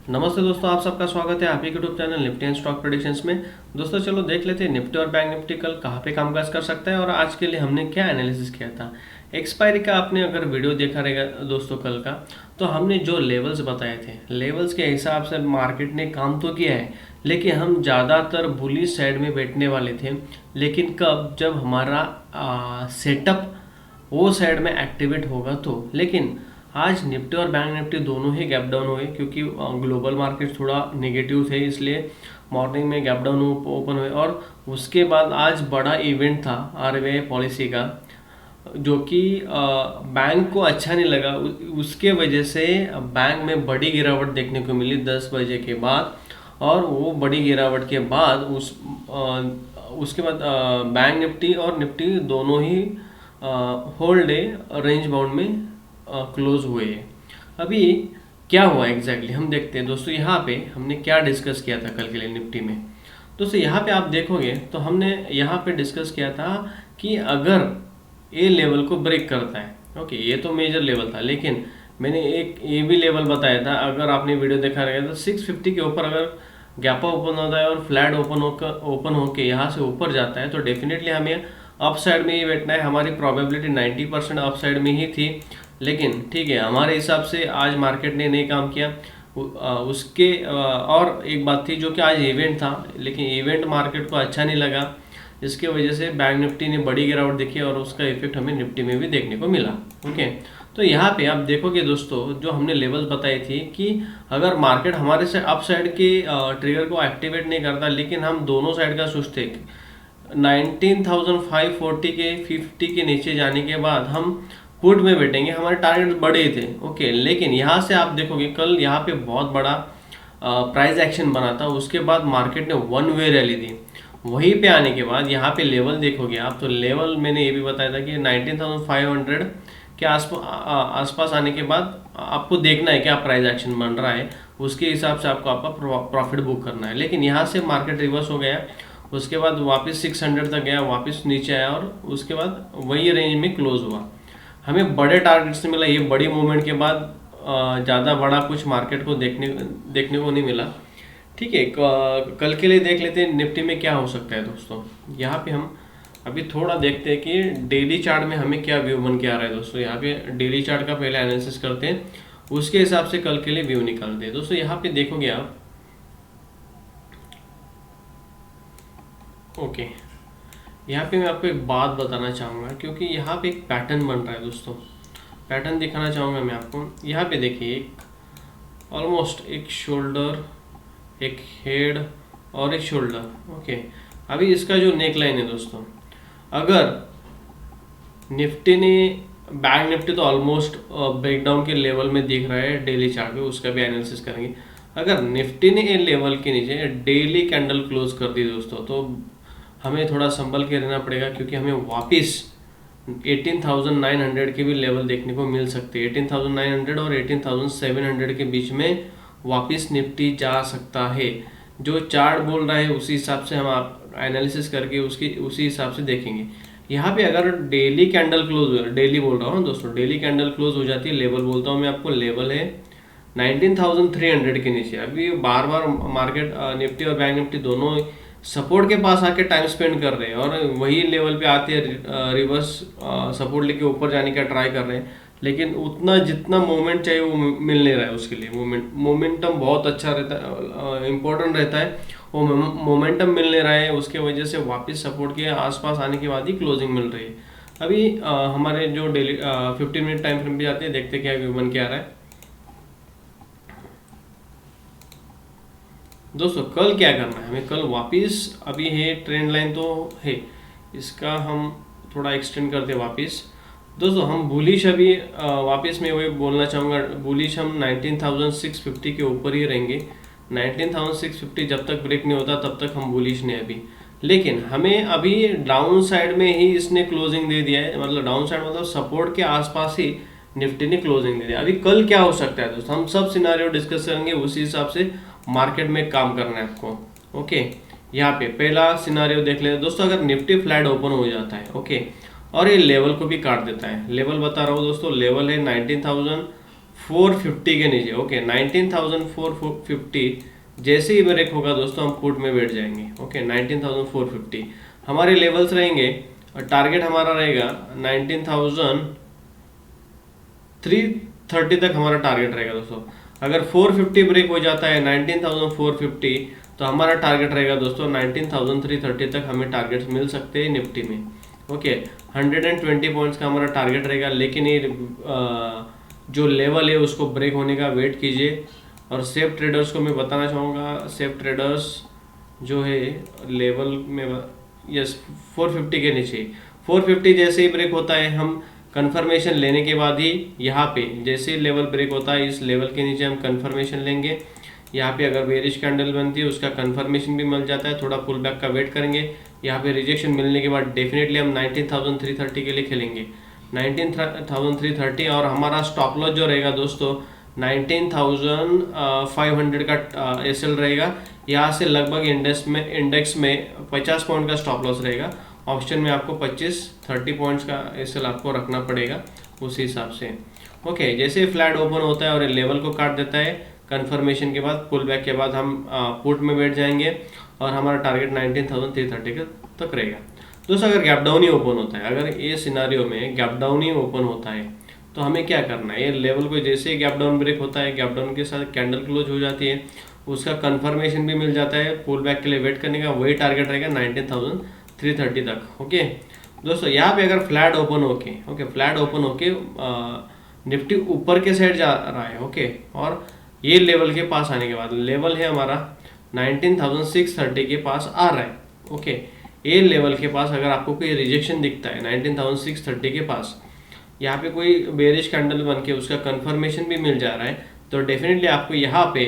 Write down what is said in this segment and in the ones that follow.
नमस्ते दोस्तों, आप सबका स्वागत है आप ही YouTube channel Nifty and stock predictions में। दोस्तों चलो देख लेते हैं निफ्टी और बैंक निफ्टी कल कहाँ पे कामकाज कर सकता है और आज के लिए हमने क्या एनालिसिस किया था। एक्सपायरी का आपने अगर वीडियो देखा रहेगा दोस्तों कल का, तो हमने जो लेवल्स बताए थे, लेवल्स के हिसाब से मार्केट ने काम तो किया है, लेकिन हम ज़्यादातर बुलिश साइड में बैठने वाले थे। लेकिन कब, जब हमारा सेटअप वो साइड में एक्टिवेट होगा तो। लेकिन आज निफ्टी और बैंक निफ्टी दोनों ही गैप डाउन हुए, क्योंकि ग्लोबल मार्केट थोड़ा नेगेटिव थे, इसलिए मॉर्निंग में गैप डाउन ओपन हुए। और उसके बाद आज बड़ा इवेंट था आरबीआई पॉलिसी का, जो कि बैंक को अच्छा नहीं लगा। उसके वजह से बैंक में बड़ी गिरावट देखने को मिली 10 बजे के बाद। और वो बड़ी गिरावट के बाद उसके बाद बैंक निफ्टी और निफ्टी दोनों ही होल डे रेंज बाउंड में क्लोज हुए हैं। अभी क्या हुआ एग्जैक्टली हम देखते हैं दोस्तों। यहाँ पे हमने क्या डिस्कस किया था कल के लिए निफ्टी में। दोस्तों यहाँ पे आप देखोगे तो हमने यहाँ पे डिस्कस किया था कि अगर ए लेवल को ब्रेक करता है, ओके, ये तो मेजर लेवल था, लेकिन मैंने एक ये भी लेवल बताया था, अगर आपने वीडियो देखा रहेगा तो 650 के ऊपर अगर गैप ओपन होता है और फ्लैट ओपन होकर यहाँ से ऊपर जाता है तो डेफिनेटली हमें अप साइड में ही बैठना है। हमारी प्रोबेबिलिटी 90% अप साइड में ही थी, लेकिन ठीक है, हमारे हिसाब से आज मार्केट ने नहीं काम किया। उसके और एक बात थी जो कि आज इवेंट था, लेकिन इवेंट मार्केट को अच्छा नहीं लगा। इसके वजह से बैंक निफ्टी ने बड़ी गिरावट देखी और उसका इफेक्ट हमें निफ्टी में भी देखने को मिला। ओके, तो यहाँ पे आप देखोगे दोस्तों, जो हमने लेवल्स बताई थी कि अगर मार्केट हमारे से अप साइड के ट्रिगर को एक्टिवेट नहीं करता, लेकिन हम दोनों साइड का सोचते 19,540 के 50 के नीचे जाने के बाद हम पुट में बैठेंगे, हमारे टारगेट बड़े थे। ओके, लेकिन यहाँ से आप देखोगे कल यहाँ पे बहुत बड़ा प्राइस एक्शन बना था। उसके बाद मार्केट ने वन वे रैली दी। वहीं पे आने के बाद यहाँ पे लेवल देखोगे आप, तो लेवल मैंने ये भी बताया था कि 19,500 के आसपास आने के बाद आपको देखना है क्या प्राइस एक्शन बन रहा है, उसके हिसाब से आपको आपका प्रॉफिट बुक करना है। लेकिन यहाँ से मार्केट रिवर्स हो गया, उसके बाद वापस 600 तक गया, वापस नीचे आया और उसके बाद वही रेंज में क्लोज हुआ। हमें बड़े टारगेट से मिला। ये बड़ी मूवमेंट के बाद ज़्यादा बड़ा कुछ मार्केट को देखने को नहीं मिला। ठीक है, कल के लिए देख लेते हैं निफ्टी में क्या हो सकता है दोस्तों। यहाँ पे हम अभी थोड़ा देखते हैं कि डेली चार्ट में हमें क्या व्यू बन के आ रहा है दोस्तों। यहाँ पे डेली चार्ट का पहले एनालिसिस करते हैं, उसके हिसाब से कल के लिए व्यू निकालते हैं दोस्तों। यहाँ पे देखोगे आप, ओके, यहाँ पे मैं आपको एक बात बताना चाहूँगा, क्योंकि यहाँ पे एक पैटर्न बन रहा है दोस्तों। पैटर्न दिखाना चाहूँगा मैं आपको। यहाँ पे देखिए, एक ऑलमोस्ट एक शोल्डर, एक हेड और एक शोल्डर। ओके, अभी इसका जो नेक लाइन है दोस्तों, अगर निफ्टी ने, बैंक निफ्टी तो ऑलमोस्ट ब्रेकडाउन के लेवल में दिख रहा है डेली चार्ट पे, उसका भी एनालिसिस करेंगे। अगर निफ्टी ने इन लेवल के नीचे डेली कैंडल क्लोज कर दी दोस्तों, तो हमें थोड़ा संभल के रहना पड़ेगा, क्योंकि हमें वापस 18,900 के भी लेवल देखने को मिल सकते हैं। 18,900 और 18,700 के बीच में वापस निफ्टी जा सकता है। जो चार्ट बोल रहा है उसी हिसाब से हम आप एनालिसिस करके उसी हिसाब से देखेंगे। यहाँ पे अगर डेली कैंडल क्लोज हो, डेली बोल रहा हूँ दोस्तों, डेली कैंडल क्लोज हो जाती है, लेवल बोलता हूँ मैं आपको, लेवल है 19,300 के नीचे। अभी बार बार मार्केट निफ्टी और बैंक निफ्टी दोनों सपोर्ट के पास आके टाइम स्पेंड कर रहे हैं और वही लेवल पे आते हैं रिवर्स सपोर्ट लेके ऊपर जाने का ट्राई कर रहे हैं, लेकिन उतना जितना मोमेंट चाहिए वो मिल नहीं रहा है। उसके लिए मोमेंटम बहुत अच्छा रहता है, इम्पोर्टेंट रहता है। वो मोमेंटम मिल नहीं रहा है, उसके वजह से वापस सपोर्ट के आसपास आने के बाद ही क्लोजिंग मिल रही है। अभी हमारे जो डेली 15 मिनट टाइम फ्रेम भी जाते हैं, देखते क्या व्यू बन के आ रहा है दोस्तों। कल क्या करना है हमें, कल वापस, अभी है ट्रेंड लाइन तो है, इसका हम थोड़ा एक्सटेंड करते हैं वापस दोस्तों। हम बुलिश अभी वापस मैं वही बोलना चाहूँगा, बुलिश हम 19,650 के ऊपर ही रहेंगे। 19,650 जब तक ब्रेक नहीं होता तब तक हम बुलिश नहीं अभी। लेकिन हमें अभी डाउन साइड में ही इसने क्लोजिंग दे दिया है, मतलब डाउन साइड मतलब सपोर्ट के आसपास ही निफ्टी ने क्लोजिंग दे दिया। अभी कल क्या हो सकता है दोस्तों, हम सब सिनारियो डिस्कस करेंगे, उसी हिसाब से मार्केट में काम करना है आपको। ओके, यहाँ पे पहला सिनारियो देख लेते दोस्तों। अगर निफ्टी फ्लैट ओपन हो जाता है, ओके, और ये लेवल को भी काट देता है, लेवल बता रहा हूँ दोस्तों, लेवल है 450 के नीचे, ओके 19,450 जैसे ही ब्रेक होगा दोस्तों हम पुट में बैठ जाएंगे। ओके 19,450 हमारे लेवल्स रहेंगे और टारगेट हमारा रहेगा 19,330 तक हमारा टारगेट रहेगा दोस्तों। अगर 450 ब्रेक हो जाता है 19,450 तो हमारा टारगेट रहेगा दोस्तों 19,330 तक हमें टारगेट्स मिल सकते हैं निफ्टी में। ओके 120 पॉइंट्स का हमारा टारगेट रहेगा, लेकिन ये जो लेवल है उसको ब्रेक होने का वेट कीजिए। और सेफ ट्रेडर्स को मैं बताना चाहूँगा, सेफ ट्रेडर्स जो है लेवल में यस 450 के नीचे 450 जैसे ही ब्रेक होता है हम कंफर्मेशन लेने के बाद ही यहाँ पे जैसे ही लेवल ब्रेक होता है इस लेवल के नीचे हम कंफर्मेशन लेंगे। यहाँ पे अगर बेरिश कैंडल बनती है उसका कंफर्मेशन भी मिल जाता है, थोड़ा पुल बैक का वेट करेंगे। यहाँ पे रिजेक्शन मिलने के बाद डेफिनेटली हम 19,330 के लिए खेलेंगे, 19,330। और हमारा स्टॉप लॉस जो रहेगा दोस्तों 19,500 का एसएल रहेगा। यहाँ से लगभग इंडेक्स में 50 पॉइंट का स्टॉप लॉस रहेगा। ऑप्शन में आपको 25-30 पॉइंट्स का एसएल आपको रखना पड़ेगा उसी हिसाब से। ओके जैसे फ्लैट ओपन होता है और लेवल को काट देता है कंफर्मेशन के बाद पुल बैक के बाद हम पुट में बैठ जाएंगे और हमारा टारगेट 19,330 तक रहेगा। दोस्तों अगर गैप डाउन ही ओपन होता है, अगर ये सिनारियो में गैप डाउन ही ओपन होता है तो हमें क्या करना है, ये लेवल को जैसे ही गैप डाउन ब्रेक होता है, गैप डाउन के साथ कैंडल क्लोज हो जाती है, उसका कंफर्मेशन भी मिल जाता है, पुल बैक के लिए वेट करने का वही टारगेट रहेगा 19,330 तक। ओके दोस्तों यहाँ पे अगर फ्लैट ओपन होके निफ्टी ऊपर के साइड जा रहा है, ओके और ये लेवल के पास आने के बाद लेवल है हमारा 19,630 के पास आ रहा है। ओके ये लेवल के पास अगर आपको कोई रिजेक्शन दिखता है 19,630 के पास, यहाँ पे कोई बेरिश कैंडल बन के उसका कंफर्मेशन भी मिल जा रहा है, तो डेफिनेटली आपको यहाँ पे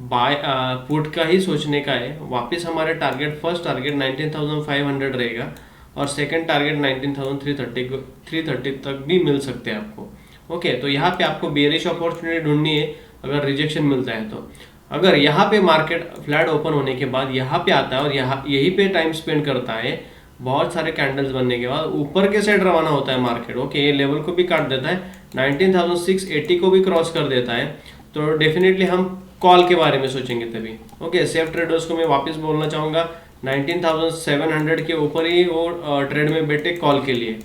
बाय पुट का ही सोचने का है। वापस हमारे टारगेट फर्स्ट टारगेट 19,500 रहेगा और सेकंड टारगेट 19,330 तक भी मिल सकते हैं आपको। ओके तो यहाँ पे आपको बेरिश अपॉर्चुनिटी ढूंढनी है अगर रिजेक्शन मिलता है तो। अगर यहाँ पे मार्केट फ्लैट ओपन होने के बाद यहाँ पे आता है और यहाँ यहीं पे टाइम स्पेंड करता है, बहुत सारे कैंडल्स बनने के बाद ऊपर के साइड रवाना होता है मार्केट, ओके ये लेवल को भी काट देता है, 19,680 को भी क्रॉस कर देता है, तो डेफिनेटली हम कॉल के बारे में सोचेंगे तभी। ओके सेफ ट्रेडर्स को मैं वापस बोलना चाहूँगा 19,700 के ऊपर ही वो ट्रेड में बैठे कॉल के लिए,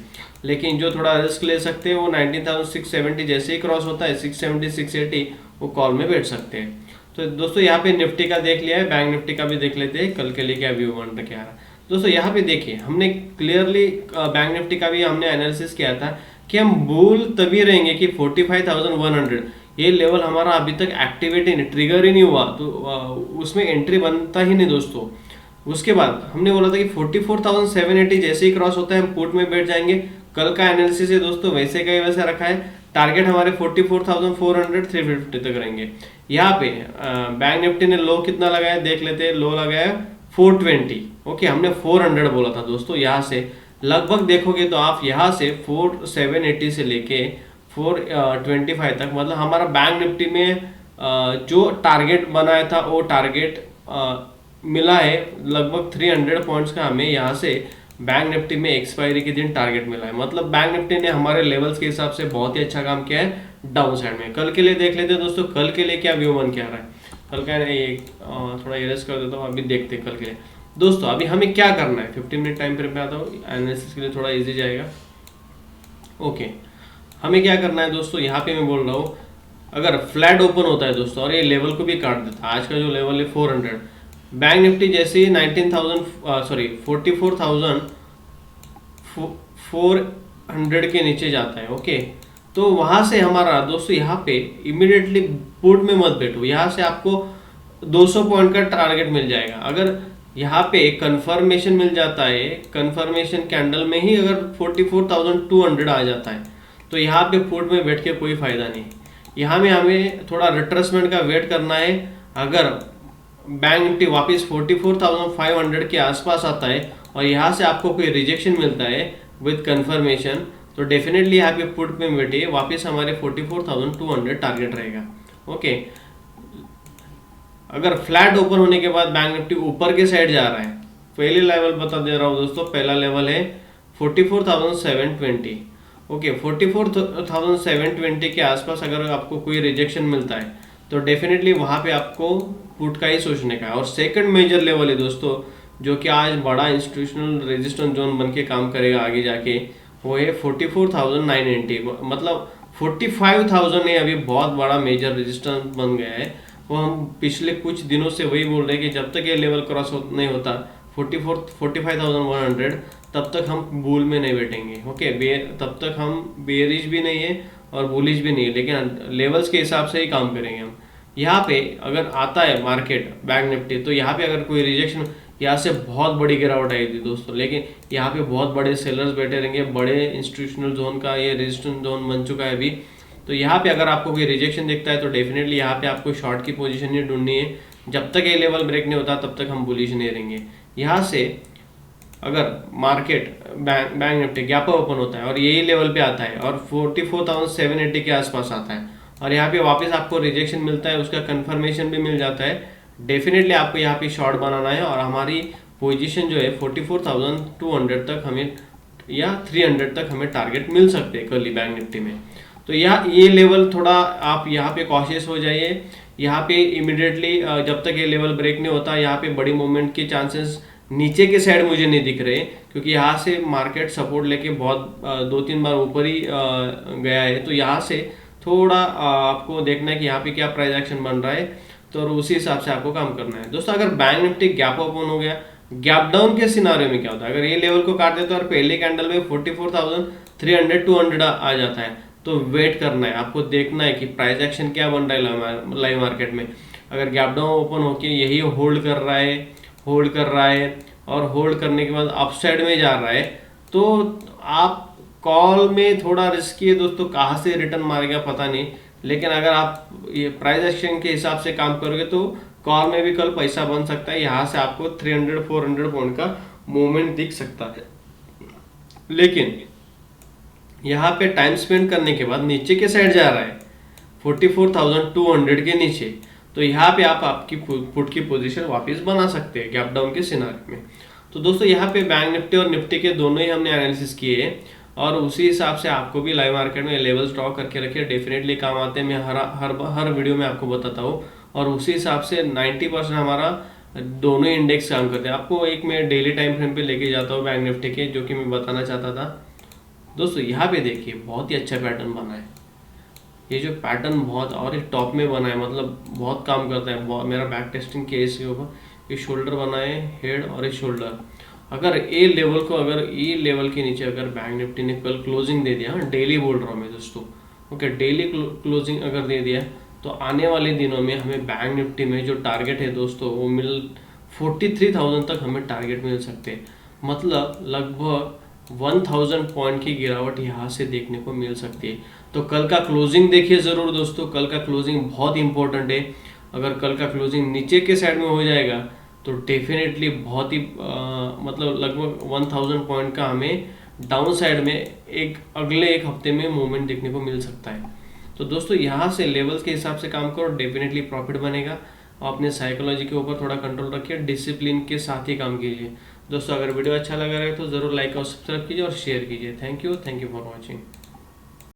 लेकिन जो थोड़ा रिस्क ले सकते हैं वो 19,670 जैसे ही क्रॉस होता है 670 680 वो कॉल में बैठ सकते हैं। तो दोस्तों यहाँ पे निफ्टी का देख लिया है, बैंक निफ्टी का भी देख लेते हैं कल के लिए क्या व्यू बन क्या रहा है। दोस्तों यहाँ पे देखिए हमने क्लियरली बैंक निफ्टी का भी हमने एनालिसिस किया था कि हम बुल तभी रहेंगे कि 45,100 ये लेवल हमारा अभी तक एक्टिवेट ही नहीं, ट्रिगर ही नहीं हुआ, तो उसमें एंट्री बनता ही नहीं दोस्तों। उसके बाद हमने बोला था कि 44,780 जैसे ही क्रॉस होता है हम पुट में बैठ जाएंगे। कल का एनालिसिस है दोस्तों वैसे का ही वैसे रखा है, टारगेट हमारे 44,400 350 तक रहेंगे। यहाँ पे बैंक निफ्टी ने लो कितना लगाया देख लेते हैं, लो लगाया 420। ओके हमने 400 बोला था दोस्तों, यहाँ से लगभग देखोगे तो आप यहाँ से 4780 से लेके 425 तक, मतलब हमारा बैंक निफ्टी में जो टारगेट बनाया था वो टारगेट मिला है। लगभग 300 पॉइंट्स का हमें यहाँ से बैंक निफ्टी में एक्सपायरी के दिन टारगेट मिला है, मतलब बैंक निफ्टी ने हमारे लेवल्स के हिसाब से बहुत ही अच्छा काम किया है डाउन साइड में। कल के लिए देख लेते हैं दोस्तों, कल के लिए क्या व्यू बन के आ रहा है। कल का थोड़ा इरेज कर देता हूँ, अभी देखते हैं कल के लिए। दोस्तों अभी हमें क्या करना है, 15 मिनट टाइम फ्रेम पे आता हूँ, एनालिसिस के लिए थोड़ा इजी जाएगा। ओके हमें क्या करना है दोस्तों, यहाँ पे मैं बोल रहा हूँ अगर फ्लैट ओपन होता है दोस्तों और ये लेवल को भी काट देता है, आज का जो लेवल है 400, बैंक निफ्टी जैसे ही 44,400 के नीचे जाता है, ओके तो वहां से हमारा दोस्तों यहाँ पे इमीडिएटली पुट में मत बैठो, यहाँ से आपको 200 पॉइंट का टारगेट मिल जाएगा। अगर यहाँ पे कंफर्मेशन मिल जाता है, कंफर्मेशन कैंडल में ही अगर 44,200 आ जाता है तो यहाँ पे पुट में बैठ के कोई फायदा नहीं। यहाँ में हमें थोड़ा रिट्रेसमेंट का वेट करना है। अगर बैंक निफ्टी वापस 44,500 के आसपास आता है और यहाँ से आपको कोई रिजेक्शन मिलता है विद कंफर्मेशन, तो डेफिनेटली यहाँ पे पुट में बैठिए, वापस हमारे 44,200 टारगेट रहेगा। ओके अगर फ्लैट ओपन होने के बाद बैंक निफ्टी ऊपर के साइड जा रहा है, पहले लेवल बता दे रहा हूँ दोस्तों, पहला लेवल है 44,720। ओके 44,720 के आसपास अगर आपको कोई रिजेक्शन मिलता है तो डेफिनेटली वहाँ पे आपको पुट का ही सोचने का है। और सेकंड मेजर लेवल है दोस्तों, जो कि आज बड़ा इंस्टीट्यूशनल रेजिस्टेंस जोन बन के काम करेगा आगे जाके, वो है 44,990। मतलब 45,000 है अभी बहुत बड़ा मेजर रेजिस्टेंस बन गया है। वो हम पिछले कुछ दिनों से वही बोल रहे हैं कि जब तक ये लेवल क्रॉस नहीं होता 45,100 तब तक हम बुल में नहीं बैठेंगे। ओके, तब तक हम बेरिश भी नहीं है और बुलिश भी नहीं है, लेकिन लेवल्स के हिसाब से ही काम करेंगे हम। यहाँ पे अगर आता है मार्केट बैंक निफ्टी, तो यहाँ पे अगर कोई रिजेक्शन, यहाँ से बहुत बड़ी गिरावट आई थी दोस्तों, लेकिन यहाँ पे बहुत बड़े सेलर्स बैठे रहेंगे, बड़े इंस्टीट्यूशनल जोन का ये रेजिस्टेंस जोन बन चुका है अभी। तो यहाँ पे अगर आपको कोई रिजेक्शन दिखता है तो डेफिनेटली यहाँ पे आपको शॉर्ट की पोजीशन नहीं ढूंढनी है। जब तक ये लेवल ब्रेक नहीं होता तब तक हम बुलिश नहीं रहेंगे। यहाँ से अगर market bank Nifty gap open होता है और यही लेवल पे आता है और 44,780 के आसपास आता है और यहाँ पे वापस आपको रिजेक्शन मिलता है, उसका कंफर्मेशन भी मिल जाता है, डेफिनेटली आपको यहाँ पे शॉर्ट बनाना है। और हमारी पोजीशन जो है 44,200 तक हमें या 300 तक हमें टारगेट मिल सकते हैं कल बैंक निफ्टी में। तो ये लेवल थोड़ा आप यहाँ पे कॉशियस हो जाइए। यहाँ पे इमिडिएटली जब तक ये लेवल ब्रेक नहीं होता, यहाँ पे बड़ी मूवमेंट के चांसेस नीचे के साइड मुझे नहीं दिख रहे, क्योंकि यहाँ से मार्केट सपोर्ट लेके बहुत 2-3 बार ऊपर ही गया है। तो यहाँ से थोड़ा आपको देखना है कि यहाँ पे क्या प्राइस एक्शन बन रहा है, तो उसी हिसाब से आपको काम करना है दोस्तों। अगर बैंक निफ्टी गैप ओपन हो गया, गैप डाउन के सिनारियो में क्या होता है, अगर ये लेवल को काट देता है और पहले कैंडल में 44,300-200 आ जाता है, तो वेट करना है, आपको देखना है कि प्राइस एक्शन क्या बन रहा है लाइव मार्केट में। अगर गैप डाउन ओपन होके यही होल्ड कर रहा है और होल्ड करने के बाद अपसाइड में जा रहा है, तो आप कॉल में थोड़ा रिस्की है दोस्तों, कहाँ से रिटर्न मारेगा पता नहीं। लेकिन अगर आप ये प्राइस एक्शन के हिसाब से काम करोगे तो कॉल में भी कल पैसा बन सकता है। यहाँ से आपको 300-400 पॉइंट का मूवमेंट दिख सकता है। लेकिन यहाँ पे टाइम स्पेंड करने के बाद नीचे के साइड जा रहा है 44,200 के नीचे, तो यहाँ पे आप आपकी पुट की पोजीशन वापस बना सकते हैं गैप डाउन के सिनारियो में। तो दोस्तों यहाँ पे बैंक निफ्टी और निफ्टी के दोनों ही हमने एनालिसिस किए हैं और उसी हिसाब से आपको भी लाइव मार्केट में लेवल स्टॉक करके रखिए, डेफिनेटली काम आते हैं। मैं हर वीडियो में आपको बताता हूँ और उसी हिसाब से 90% हमारा दोनों इंडेक्स काम करते हैं। आपको एक मैं डेली टाइम फ्रेम पे लेके जाता हूँ बैंक निफ्टी के, जो कि मैं बताना चाहता था दोस्तों। यहाँ पे देखिए बहुत ही अच्छा पैटर्न बना है, ये जो पैटर्न बहुत और एक टॉप में बना है, मतलब बहुत काम करता है। मेरा बैक टेस्टिंग केस के ऊपर ये शोल्डर बना है, हेड और ये शोल्डर। अगर ये लेवल को, अगर ये लेवल के नीचे अगर बैंक निफ्टी ने कल क्लोजिंग दे दिया, डेली बोल रहा हूँ मैं दोस्तों, ओके, डेली क्लोजिंग अगर दे दिया तो आने वाले दिनों में हमें बैंक निफ्टी में जो टारगेट है दोस्तों, वो 43,000 तक हमें टारगेट मिल सकते हैं। मतलब लगभग 1000 पॉइंट की गिरावट यहाँ से देखने को मिल सकती है। तो कल का क्लोजिंग देखिए ज़रूर दोस्तों, कल का क्लोजिंग बहुत इंपॉर्टेंट है। अगर कल का क्लोजिंग नीचे के साइड में हो जाएगा तो डेफिनेटली बहुत ही मतलब लगभग 1000 पॉइंट का हमें डाउन साइड में अगले एक हफ्ते में मूवमेंट देखने को मिल सकता है। तो दोस्तों यहाँ से लेवल्स के हिसाब से काम करो, डेफिनेटली प्रॉफिट बनेगा। अपने साइकोलॉजी के ऊपर थोड़ा कंट्रोल रखिए, डिसिप्लिन के साथ ही काम कीजिए दोस्तों। अगर वीडियो अच्छा लगा रहे तो ज़रूर लाइक और सब्सक्राइब कीजिए और शेयर कीजिए। Thank you for watching.